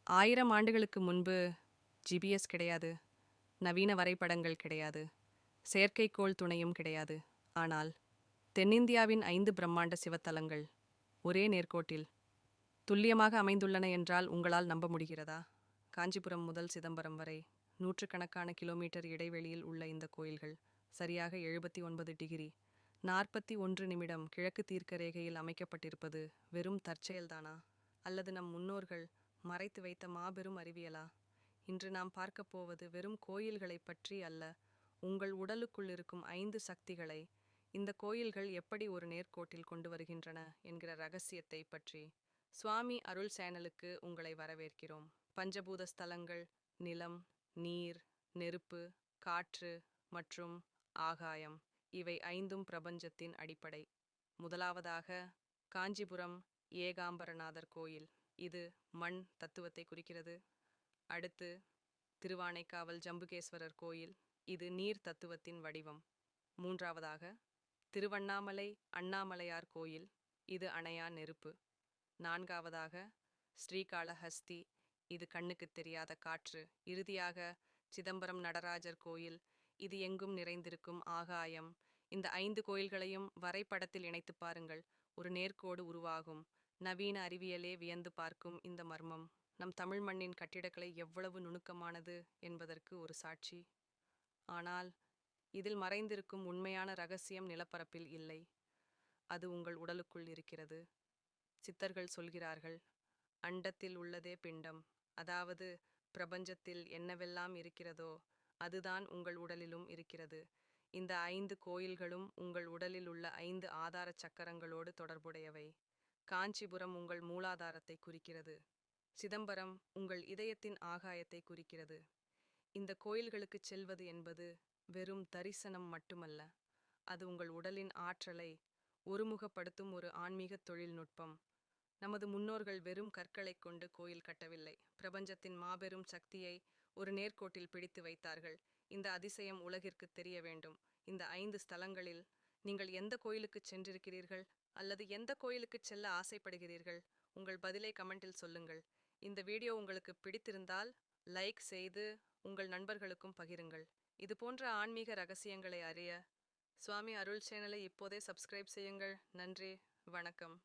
1000 ஆண்டுகளுக்கு முன்பு ஜிபிஎஸ் கிடையாது, நவீன வரைபடங்கள் கிடையாது, செயற்கைக்கோள் துணையும் கிடையாது. ஆனால் தென்னிந்தியாவின் 5 பிரம்மாண்ட சிவத்தலங்கள் ஒரே நேர்கோட்டில் துல்லியமாக அமைந்துள்ளன என்றால் உங்களால் நம்ப முடிகிறதா? காஞ்சிபுரம் முதல் சிதம்பரம் வரை நூற்றுக்கணக்கான கிலோமீட்டர் இடைவெளியில் உள்ள இந்த கோயில்கள் சரியாக 79 டிகிரி 41 நிமிடம் கிழக்கு தீர்க்க ரேகையில் அமைக்கப்பட்டிருப்பது வெறும் தற்செயல்தானா, அல்லது நம் முன்னோர்கள் மறைத்து வைத்த மாபெரும் அறிவியலா? இன்று நாம் பார்க்கப் போவது வெறும் கோயில்களை பற்றி அல்ல, உங்கள் உடலுக்குள் இருக்கும் 5 சக்திகளை இந்த கோயில்கள் எப்படி ஒரு நேர்கோட்டில் கொண்டு வருகின்றன என்கிற ரகசியத்தை பற்றி. சுவாமி அருள் சேனலுக்கு உங்களை வரவேற்கிறோம். பஞ்சபூத ஸ்தலங்கள், நிலம், நீர், நெருப்பு, காற்று மற்றும் ஆகாயம், இவை 5ம் பிரபஞ்சத்தின் அடிப்படை. முதலாவதாக காஞ்சிபுரம் ஏகாம்பரநாதர் கோயில், இது மண் தத்துவத்தை குறிக்கிறது. அடுத்து திருவானைக்காவல் ஜம்புகேஸ்வரர் கோயில், இது நீர் தத்துவத்தின் வடிவம். மூன்றாவதாக திருவண்ணாமலை அண்ணாமலையார் கோயில், இது அணையா நெருப்பு. நான்காவதாக ஸ்ரீகாளஹஸ்தி, இது கண்ணுக்கு தெரியாத காற்று. இறுதியாக சிதம்பரம் நடராஜர் கோயில், இது எங்கும் நிறைந்திருக்கும் ஆகாயம். இந்த 5 கோயில்களையும் வரைபடத்தில் இணைத்து பாருங்கள், ஒரு நேர்கோடு உருவாகும். நவீன அறிவியலே வியந்து பார்க்கும் இந்த மர்மம் நம் தமிழ் மண்ணின் கட்டிடக்கலை எவ்வளவு நுணுக்கமானது என்பதற்கு ஒரு சாட்சி. ஆனால் இதில் மறைந்திருக்கும் உண்மையான ரகசியம் நிலப்பரப்பில் இல்லை, அது உங்கள் உடலுக்குள் இருக்கிறது. சித்தர்கள் சொல்கிறார்கள், அண்டத்தில் உள்ளதே பிண்டம், அதாவது பிரபஞ்சத்தில் என்னவெல்லாம் இருக்கிறதோ அதுதான் உங்கள் உடலிலும் இருக்கிறது. இந்த 5 கோயில்களும் உங்கள் உடலில் உள்ள 5 ஆதார சக்கரங்களோடு தொடர்புடையவை. காஞ்சிபுரம் உங்கள் மூலாதாரத்தை குறிக்கிறது, சிதம்பரம் உங்கள் இதயத்தின் ஆகாயத்தை குறிக்கிறது. இந்த கோயில்களுக்கு செல்வது என்பது வெறும் தரிசனம் மட்டுமல்ல, அது உங்கள் உடலின் ஆற்றலை ஒருமுகப்படுத்தும் ஒரு ஆன்மீக தொழில்நுட்பம். நமது முன்னோர்கள் வெறும் கற்களை கொண்டு கோயில் கட்டவில்லை, பிரபஞ்சத்தின் மாபெரும் சக்தியை ஒரு நேர்கோட்டில் பிடித்து வைத்தார்கள். இந்த அதிசயம் உலகிற்கு தெரிய வேண்டும். இந்த 5 ஸ்தலங்களில் நீங்கள் எந்த கோயிலுக்கு சென்றிருக்கிறீர்கள், அல்லது எந்த கோயிலுக்கு செல்ல ஆசைப்படுகிறீர்கள்? உங்கள் பதிலை கமெண்டில் சொல்லுங்கள். இந்த வீடியோ உங்களுக்கு பிடித்திருந்தால் லைக் செய்து உங்கள் நண்பர்களுக்கும் பகிருங்கள். இது போன்ற ஆன்மீக ரகசியங்களை அறிய சுவாமி அருள் சேனலை இப்போதே சப்ஸ்கிரைப் செய்யுங்கள். நன்றி, வணக்கம்.